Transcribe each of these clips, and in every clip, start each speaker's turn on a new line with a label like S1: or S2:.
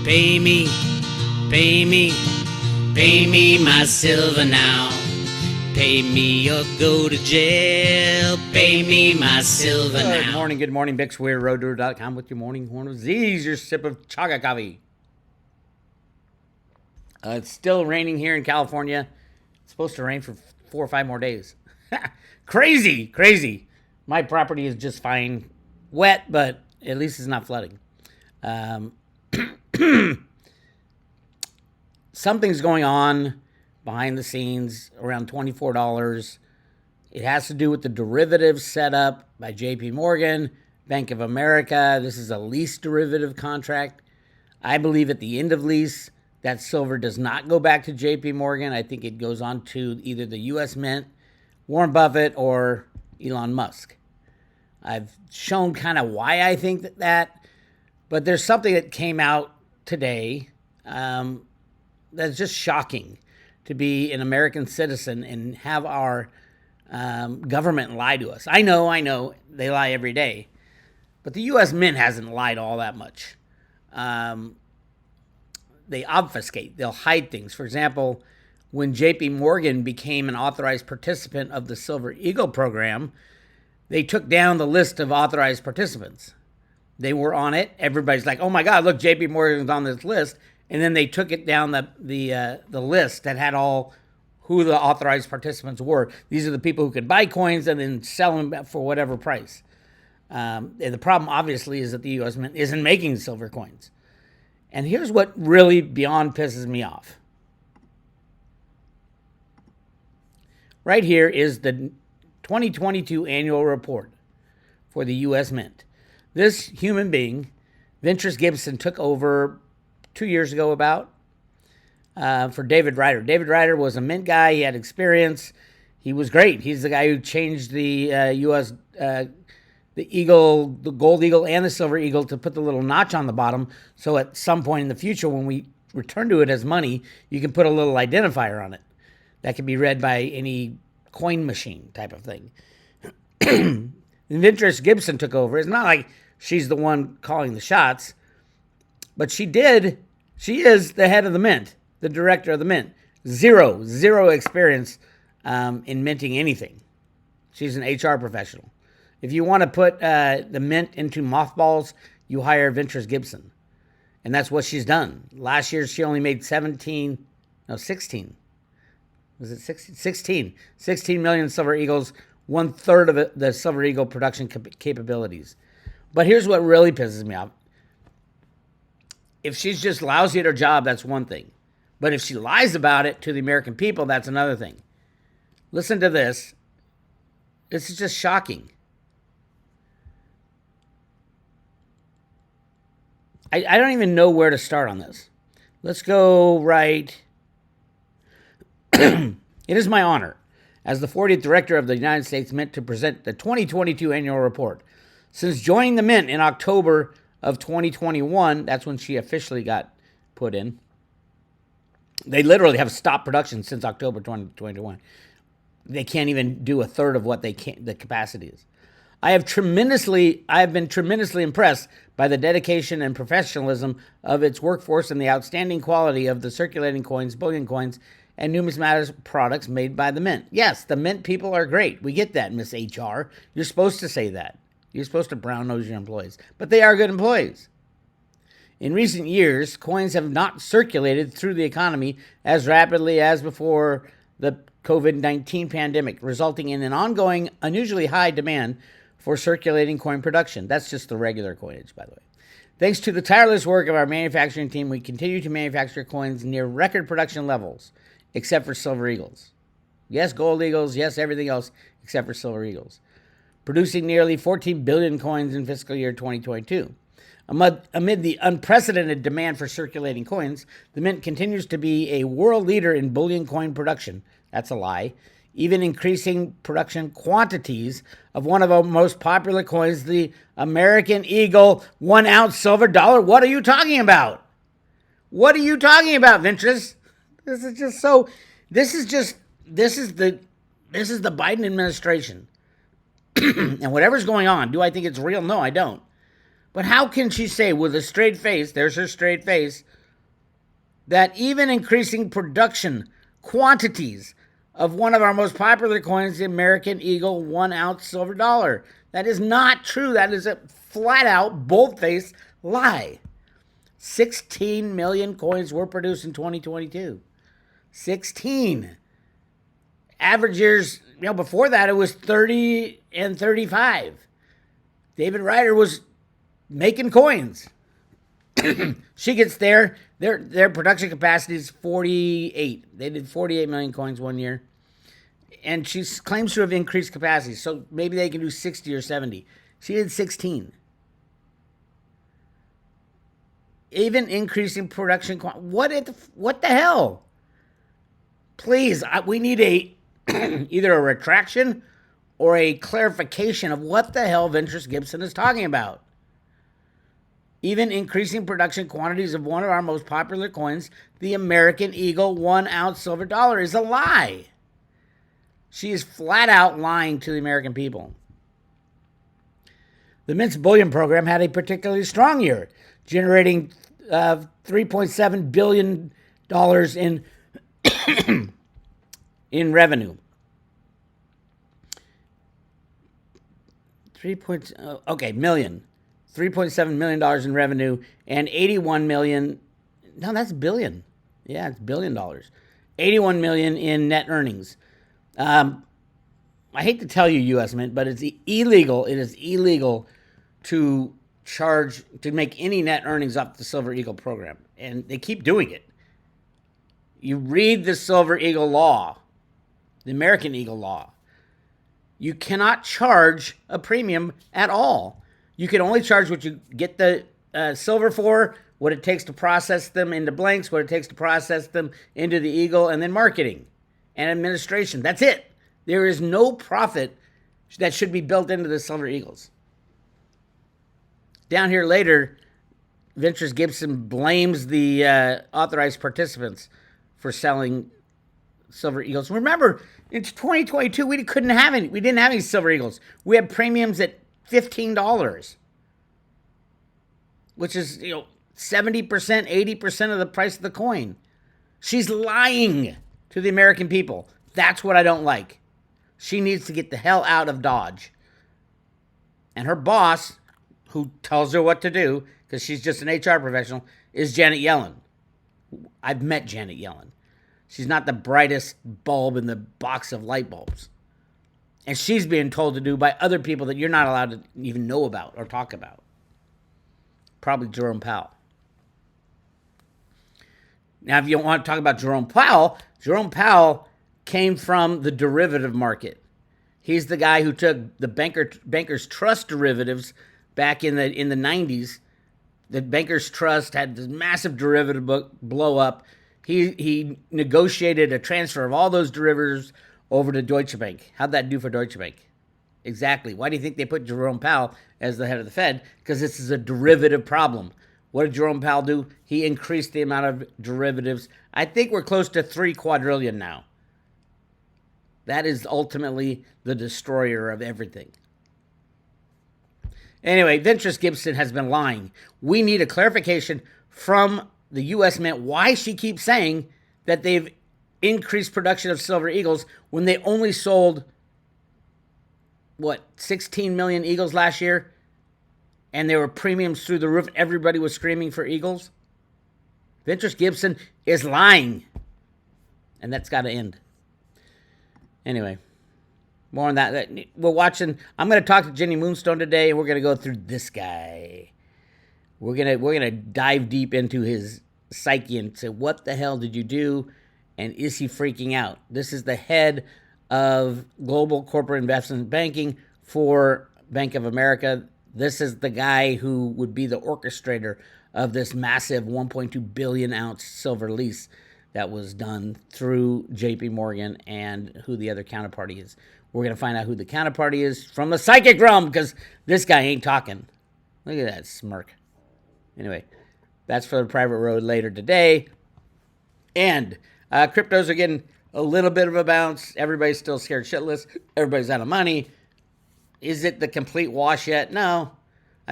S1: Pay me, pay me, pay me my silver now. Pay me or go to jail. Pay me my silver now.
S2: Good morning. Bix Weir, roaddoor.com with your morning horn of Z's, your sip of chaga coffee. It's still raining here in California. It's supposed to rain for 4 or 5 more days. Crazy. My property is just fine. Wet, but at least it's not flooding. Something's going on behind the scenes around $24. It has to do with the derivative set up by JP Morgan, Bank of America. This is a lease derivative contract. I believe at the end of lease, that silver does not go back to JP Morgan. I think it goes on to either the U.S. Mint, Warren Buffett, or Elon Musk. I've shown kind of why I think that, but there's something that came out today that's just shocking to be an American citizen and have our government lie to us. I know, they lie every day, but the U.S. Mint hasn't lied all that much. They obfuscate, they'll hide things. For example, when JP Morgan became an authorized participant of the Silver Eagle program, they took down the list of authorized participants. They were on it. Everybody's like, oh my God, look, JP Morgan's on this list. And then they took it down the list that had all who the authorized participants were. These are the people who could buy coins and then sell them for whatever price. And the problem, obviously, is that the U.S. Mint isn't making silver coins. And here's what really beyond pisses me off. Right here is the 2022 annual report for the U.S. Mint. This human being, Ventris Gibson, took over 2 years ago for David Ryder. David Ryder was a mint guy. He had experience. He was great. He's the guy who changed the U.S. The eagle, the gold eagle, and the silver eagle to put the little notch on the bottom. So at some point in the future, when we return to it as money, you can put a little identifier on it that can be read by any coin machine type of thing. Ventris Gibson took over. It's not like she's the one calling the shots. But she is the head of the mint, the director of the mint. Zero experience in minting anything. She's an HR professional. If you want to put the mint into mothballs, you hire Ventris Gibson. And that's what she's done. Last year, she only made 16. Was it 16? 16 million Silver Eagles, 1/3 of it, the Silver Eagle production capabilities. But here's what really pisses me off. If she's just lousy at her job, that's one thing. But if she lies about it to the American people, that's another thing. Listen to this. This is just shocking. I don't even know where to start on this. Let's go right. It is my honor as the 40th Director of the United States Mint to present the 2022 annual report. Since joining the Mint in October of 2021, that's when she officially got put in. They literally have stopped production since October 2021. They can't even do a third of what the capacity is. I have been tremendously impressed by the dedication and professionalism of its workforce and the outstanding quality of the circulating coins, bullion coins, and numismatic products made by the Mint. Yes, the Mint people are great. We get that, Miss HR. You're supposed to say that. You're supposed to brown-nose your employees. But they are good employees. In recent years, coins have not circulated through the economy as rapidly as before the COVID-19 pandemic, resulting in an ongoing, unusually high demand for circulating coin production. That's just the regular coinage, by the way. Thanks to the tireless work of our manufacturing team, we continue to manufacture coins near record production levels, except for Silver Eagles. Yes, Gold Eagles. Yes, everything else except for Silver Eagles. Producing nearly 14 billion coins in fiscal year 2022. Amid the unprecedented demand for circulating coins, the Mint continues to be a world leader in bullion coin production. That's a lie. Even increasing production quantities of one of our most popular coins, the American Eagle 1 ounce silver dollar. What are you talking about? What are you talking about, Ventris? This is just so. This is the Biden administration. And whatever's going on, do I think it's real? No, I don't. But how can she say with a straight face, there's her straight face, that even increasing production quantities of one of our most popular coins, the American Eagle 1 ounce silver dollar? That is not true. That is a flat out, bold-faced lie. 16 million coins were produced in 2022. 16. Average years, before that it was 30 and 35. David Ryder was making coins. She gets there. Their production capacity is 48. They did 48 million coins one year. And she claims to have increased capacity. So maybe they can do 60 or 70. She did 16. Even increasing production. What the hell? Please, we need either a retraction or a clarification of what the hell Ventris Gibson is talking about. Even increasing production quantities of one of our most popular coins, the American Eagle 1 ounce silver dollar, is a lie. She is flat out lying to the American people. The Mint's bullion program had a particularly strong year, generating $3.7 billion in revenue. Million. $3.7 million in revenue and 81 million. No, that's billion. Yeah, it's $1 billion. 81 million in net earnings. I hate to tell you, U.S. Mint, but it's illegal. It is illegal to make any net earnings off the Silver Eagle program. And they keep doing it. You read the Silver Eagle law, the American Eagle law. You cannot charge a premium at all. You can only charge what you get the silver for, what it takes to process them into blanks, what it takes to process them into the Eagle, and then marketing and administration. That's it. There is no profit that should be built into the Silver Eagles. Down here later, Ventris Gibson blames the authorized participants for selling Silver Eagles. Remember, in 2022, we didn't have any Silver Eagles. We had premiums at $15, which is 70%, 80% of the price of the coin. She's lying to the American people. That's what I don't like. She needs to get the hell out of Dodge. And her boss, who tells her what to do, because she's just an HR professional, is Janet Yellen. I've met Janet Yellen. She's not the brightest bulb in the box of light bulbs. And she's being told to do by other people that you're not allowed to even know about or talk about. Probably Jerome Powell. Now, if you want to talk about Jerome Powell came from the derivative market. He's the guy who took the Bankers Trust derivatives back in the 90s. The Bankers Trust had this massive derivative book blow up. He negotiated a transfer of all those derivatives over to Deutsche Bank. How'd that do for Deutsche Bank? Exactly. Why do you think they put Jerome Powell as the head of the Fed? Because this is a derivative problem. What did Jerome Powell do? He increased the amount of derivatives. I think we're close to 3 quadrillion now. That is ultimately the destroyer of everything. Anyway, Ventris Gibson has been lying. We need a clarification from the U.S. Mint why she keeps saying that they've increased production of Silver Eagles when they only sold, 16 million Eagles last year? And there were premiums through the roof. Everybody was screaming for Eagles. Ventris Gibson is lying. And that's got to end. Anyway, more on that. We're watching. I'm going to talk to Jenny Moonstone today, and we're going to go through this guy. We're gonna dive deep into his psyche and say, what the hell did you do? And is he freaking out? This is the head of global corporate investment banking for Bank of America. This is the guy who would be the orchestrator of this massive 1.2 billion ounce silver lease that was done through JP Morgan and who the other counterparty is. We're going to find out who the counterparty is from the psychic realm because this guy ain't talking. Look at that smirk. Anyway, that's for the private road later today. And cryptos are getting a little bit of a bounce. Everybody's still scared shitless. Everybody's out of money. Is it the complete wash yet? No.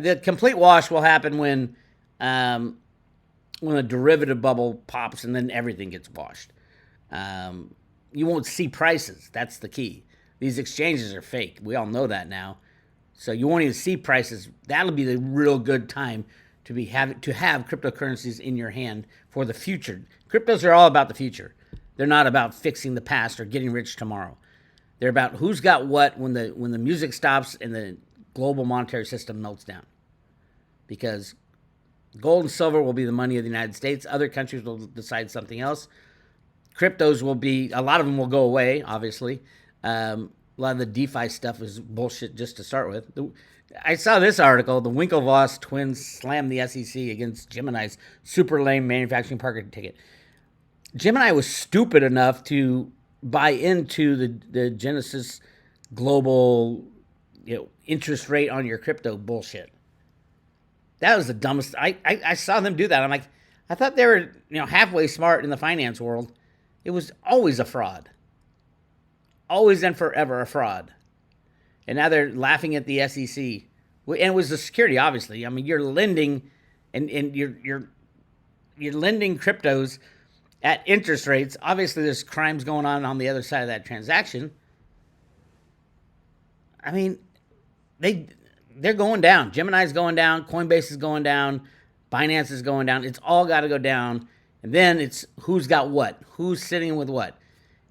S2: The complete wash will happen when a derivative bubble pops and then everything gets washed. You won't see prices. That's the key. These exchanges are fake. We all know that now. So you won't even see prices. That'll be the real good time to have cryptocurrencies in your hand for the future. Cryptos are all about the future. They're not about fixing the past or getting rich tomorrow. They're about who's got what when the music stops and the global monetary system melts down. Because gold and silver will be the money of the United States. Other countries will decide something else. Cryptos will be, a lot of them will go away, obviously. A lot of the DeFi stuff is bullshit just to start with. I saw this article. The Winklevoss twins slammed the SEC against Gemini's super lame manufacturing parking ticket. Gemini was stupid enough to buy into the Genesis global interest rate on your crypto bullshit. That was the dumbest. I saw them do that. I'm like, I thought they were halfway smart in the finance world. It was always a fraud. Always and forever a fraud. And now they're laughing at the SEC. And it was the security, obviously. I mean, you're lending and you're lending cryptos at interest rates. Obviously, there's crimes going on the other side of that transaction. I mean, they're going down. Gemini's going down. Coinbase is going down. Binance is going down. It's all got to go down. And then it's who's got what. Who's sitting with what.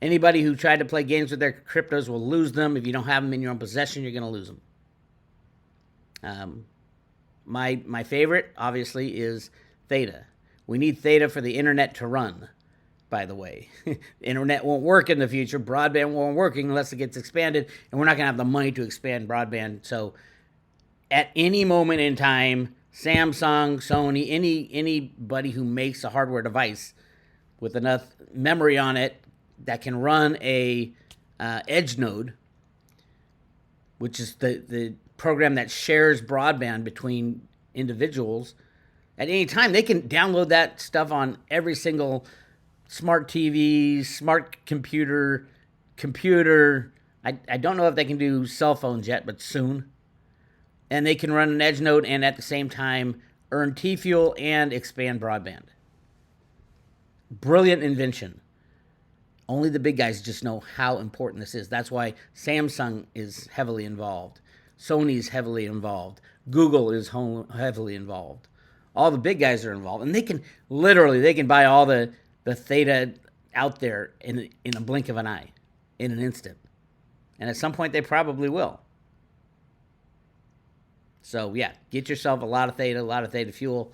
S2: Anybody who tried to play games with their cryptos will lose them. If you don't have them in your own possession, you're going to lose them. My favorite, obviously, is Theta. We need Theta for the internet to run, by the way. The internet won't work in the future. Broadband won't work unless it gets expanded, and we're not going to have the money to expand broadband. So at any moment in time, Samsung, Sony, anybody who makes a hardware device with enough memory on it that can run a edge node, which is the program that shares broadband between individuals, at any time they can download that stuff on every single smart TV, smart computer. I don't know if they can do cell phones yet, but soon. And they can run an edge node and at the same time earn T-Fuel and expand broadband. Brilliant invention. Only the big guys just know how important this is. That's why Samsung is heavily involved. Sony's heavily involved. Google is heavily involved. All the big guys are involved. And they can buy all the Theta out there in a blink of an eye, in an instant. And at some point they probably will. So yeah, get yourself a lot of Theta Fuel,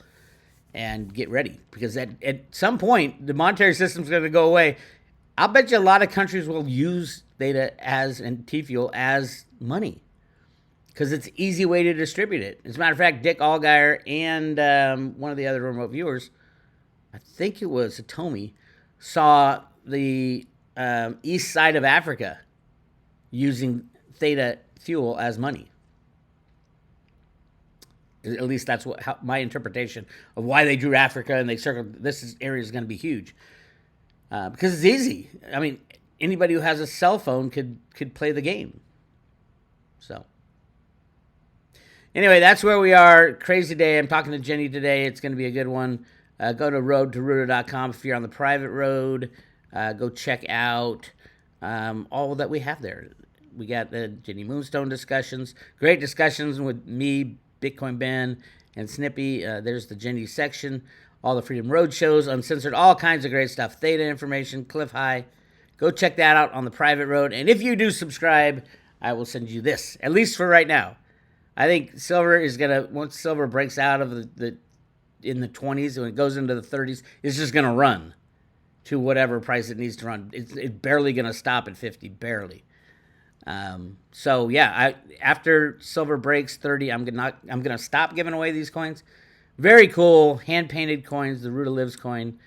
S2: and get ready. Because at some point, the monetary system's going to go away. I'll bet you a lot of countries will use Theta and T-Fuel as money because it's an easy way to distribute it. As a matter of fact, Dick Allgaier and one of the other remote viewers, I think it was Hitomi, saw the east side of Africa using Theta fuel as money. At least that's my interpretation of why they drew Africa and they circled this area is going to be huge. Because it's easy. I mean, anybody who has a cell phone could play the game. So, anyway, that's where we are. Crazy day. I'm talking to Jenny today. It's going to be a good one. Go to roadtoruta.com if you're on the private road. Go check out all that we have there. We got the Jenny Moonstone discussions. Great discussions with me, Bitcoin Ben, and Snippy. There's the Jenny section. All the Freedom Road shows, uncensored, all kinds of great stuff. Theta information, Cliff High. Go check that out on the private road. And if you do subscribe, I will send you this, at least for right now. I think silver is going to, once silver breaks out of in the 20s and it goes into the 30s, it's just going to run to whatever price it needs to run. It's barely going to stop at 50, barely. So yeah, after silver breaks 30, I'm gonna stop giving away these coins. Very cool, hand-painted coins, the Ruta Lives coin.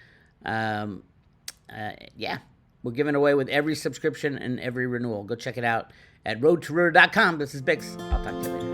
S2: Yeah, we're giving away with every subscription and every renewal. Go check it out at roadtoruta.com. This is Bix. I'll talk to you later.